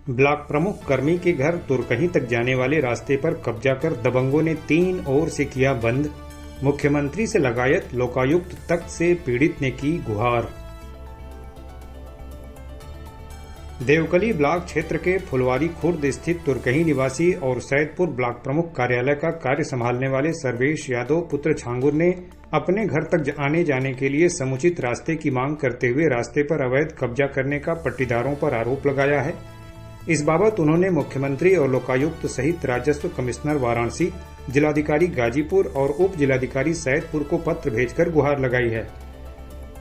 Block प्रमुख कर्मी के घर तुरकही तक जाने वाले रास्ते पर कब्जा कर दबंगों ने 3 ओर से किया बंद। मुख्यमंत्री से लगायत लोकायुक्त तक से पीड़ित ने की गुहार। देवकली ब्लॉक क्षेत्र के फुलवारी खुर्द स्थित तुरकही निवासी और सैदपुर ब्लॉक प्रमुख कार्यालय का कार्य संभालने वाले सर्वेश यादव पुत्र छांगुर ने अपने घर तक आने जाने के लिए समुचित रास्ते की मांग करते हुए रास्ते पर अवैध कब्जा करने का पट्टीदारों पर आरोप लगाया है। इस बाबत उन्होंने मुख्यमंत्री और लोकायुक्त सहित राजस्व कमिश्नर वाराणसी, जिलाधिकारी गाजीपुर और उप जिलाधिकारी सैदपुर को पत्र भेजकर गुहार लगाई है।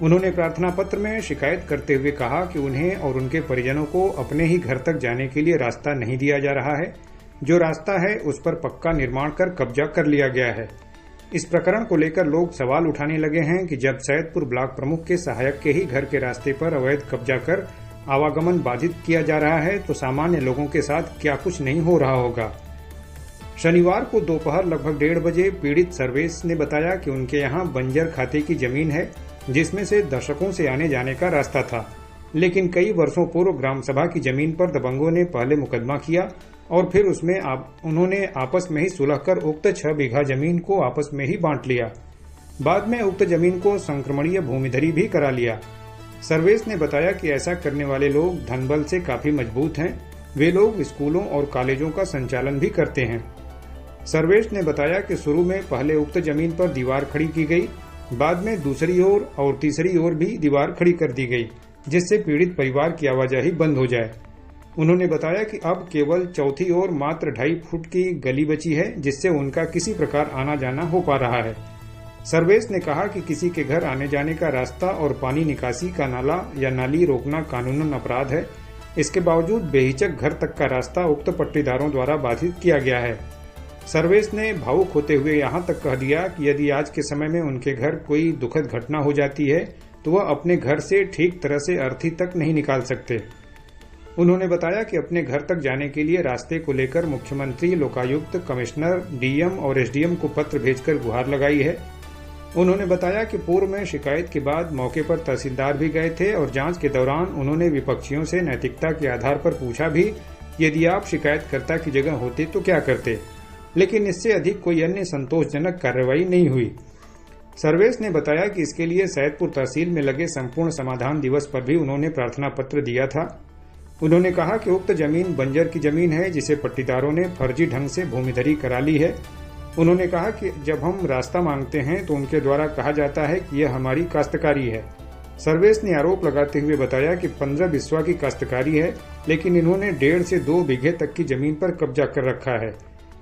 उन्होंने प्रार्थना पत्र में शिकायत करते हुए कहा कि उन्हें और उनके परिजनों को अपने ही घर तक जाने के लिए रास्ता नहीं दिया जा रहा है। जो रास्ता है उस पर पक्का निर्माण कर कब्जा कर लिया गया है। इस प्रकरण को लेकर लोग सवाल उठाने लगे हैं कि जब सैदपुर ब्लॉक प्रमुख के सहायक के ही घर के रास्ते पर अवैध कब्जा कर आवागमन बाधित किया जा रहा है तो सामान्य लोगों के साथ क्या कुछ नहीं हो रहा होगा। शनिवार को दोपहर लगभग 1:30 बजे पीड़ित सर्वेश ने बताया कि उनके यहाँ बंजर खाते की जमीन है जिसमें से दशकों से आने जाने का रास्ता था, लेकिन कई वर्षों पूर्व ग्राम सभा की जमीन पर दबंगों ने पहले मुकदमा किया और फिर उसमें उन्होंने आपस में ही सुलह कर उक्त 6 बीघा जमीन को आपस में ही बांट लिया। बाद में उक्त जमीन को संक्रमणीय भूमिधरी भी करा लिया। सर्वेश ने बताया कि ऐसा करने वाले लोग धनबल से काफी मजबूत हैं। वे लोग स्कूलों और कॉलेजों का संचालन भी करते हैं। सर्वेश ने बताया कि शुरू में पहले उक्त जमीन पर दीवार खड़ी की गई, बाद में दूसरी ओर और तीसरी ओर भी दीवार खड़ी कर दी गई जिससे पीड़ित परिवार की आवाजाही बंद हो जाए। उन्होंने बताया कि अब केवल चौथी ओर मात्र 2.5 फुट की गली बची है जिससे उनका किसी प्रकार आना जाना हो पा रहा है। सर्वेश ने कहा कि किसी के घर आने जाने का रास्ता और पानी निकासी का नाला या नाली रोकना कानूनन अपराध है। इसके बावजूद बेहिचक घर तक का रास्ता उक्त पट्टीदारों द्वारा बाधित किया गया है। सर्वेश ने भावुक होते हुए यहाँ तक कह दिया कि यदि आज के समय में उनके घर कोई दुखद घटना हो जाती है तो वह अपने घर से ठीक तरह से अर्थी तक नहीं निकाल सकते। उन्होंने बताया कि अपने घर तक जाने के लिए रास्ते को लेकर मुख्यमंत्री, लोकायुक्त, कमिश्नर, डीएम और एसडीएम को पत्र भेजकर गुहार लगाई है। उन्होंने बताया कि पूर्व में शिकायत के बाद मौके पर तहसीलदार भी गए थे और जांच के दौरान उन्होंने विपक्षियों से नैतिकता के आधार पर पूछा भी, यदि आप शिकायतकर्ता की जगह होते तो क्या करते, लेकिन इससे अधिक कोई अन्य संतोषजनक कार्रवाई नहीं हुई। सर्वेश ने बताया कि इसके लिए सैदपुर तहसील में लगे संपूर्ण समाधान दिवस पर भी उन्होंने प्रार्थना पत्र दिया था। उन्होंने कहा कि उक्त जमीन बंजर की जमीन है जिसे पट्टीदारों ने फर्जी ढंग से भूमिधरी करा ली है। उन्होंने कहा कि जब हम रास्ता मांगते हैं तो उनके द्वारा कहा जाता है कि यह हमारी काश्तकारी है। सर्वेश ने आरोप लगाते हुए बताया कि 15 बिस्वा की काश्तकारी है, लेकिन इन्होंने 1.5 से 2 बीघे तक की जमीन पर कब्जा कर रखा है।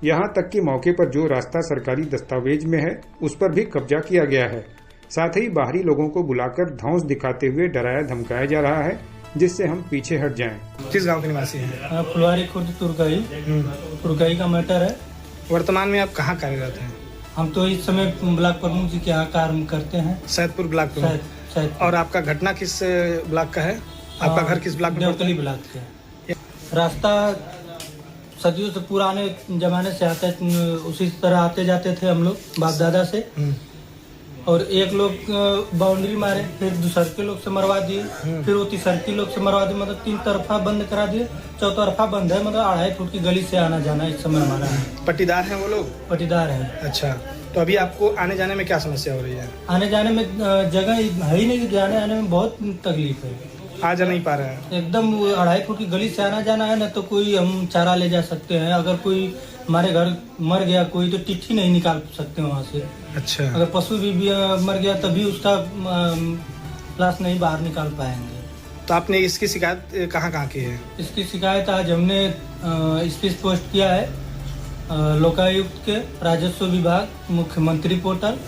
यहाँ तक कि मौके पर जो रास्ता सरकारी दस्तावेज में है उस पर भी कब्जा किया गया है। साथ ही बाहरी लोगों को बुलाकर धौंस दिखाते हुए डराया धमकाया जा रहा है जिससे हम पीछे हट जाएं। किस गांव के निवासी हैं? फुलवारी खुर्द तुरकही का मैटर है। वर्तमान में आप कहाँ कार्यरत हैं? हम तो इस समय ब्लॉक प्रमुख जी के यहाँ कार्य करते हैं, सैदपुर ब्लॉक प्रमुख। और आपका घटना किस ब्लॉक का है? आपका घर किस ब्लॉक में? देवकली ब्लॉक का। रास्ता सदियों से पुराने जमाने से आता है, उसी तरह आते जाते थे हम लोग बाप दादा से। और एक लोग बाउंड्री मारे, फिर दूसर के लोग से मरवा दिए, फिर वो तीसर के लोग से मरवा दिए, मतलब 3 तरफा बंद करा दिए। चौतरफा बंद है, मतलब 2.5 फुट की गली से आना जाना इस समय हमारा है। पट्टीदार हैं वो लोग? पट्टीदार है। अच्छा, तो अभी आपको आने जाने में क्या समस्या हो रही है? आने जाने में जगह है ही नहीं, जाने आने में बहुत तकलीफ है। आ जा नहीं पा रहे हैं? एकदम 2.5 फुट की गली से आना जाना है ना, तो कोई हम चारा ले जा सकते हैं। अगर कोई हमारे घर मर गया कोई तो चिट्ठी नहीं निकाल सकते वहाँ से। अच्छा, अगर पशु भी मर गया तभी उसका लाश नहीं बाहर निकाल पाएंगे। तो आपने इसकी शिकायत कहाँ की है? इसकी शिकायत आज हमने स्पीच पोस्ट किया है लोकायुक्त के, राजस्व विभाग, मुख्यमंत्री पोर्टल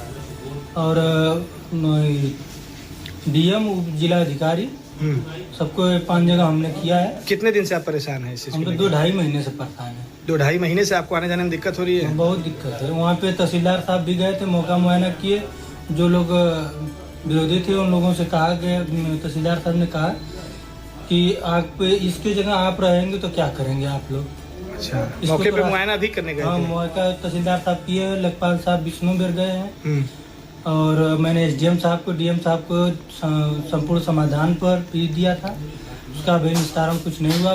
और डीएम, उप जिलाधिकारी, सबको 5 जगह हमने किया है। कितने दिन से आप परेशान हैं? हम तो 2-2.5 महीने से परेशान है। 2-2.5 महीने से आपको आने जाने में दिक्कत हो रही है? बहुत दिक्कत है। वहाँ पे तहसीलदार साहब भी गए थे, मौका मुआयना किए। जो लोग विरोधी थे उन लोगों से कहा गया, तहसीलदार साहब ने कहा कि आप इसकी जगह आप रहेंगे तो क्या करेंगे आप लोग। अच्छा, मौके पे मुआयना भी करने गए? हाँ, मौका तहसीलदार साहब किए, लेखपाल साहब विष्णुवीर गए हैं और मैंने एसडीएम साहब को, डीएम साहब को संपूर्ण समाधान पर भी दिया था। उसका भी निस्तारण कुछ नहीं हुआ।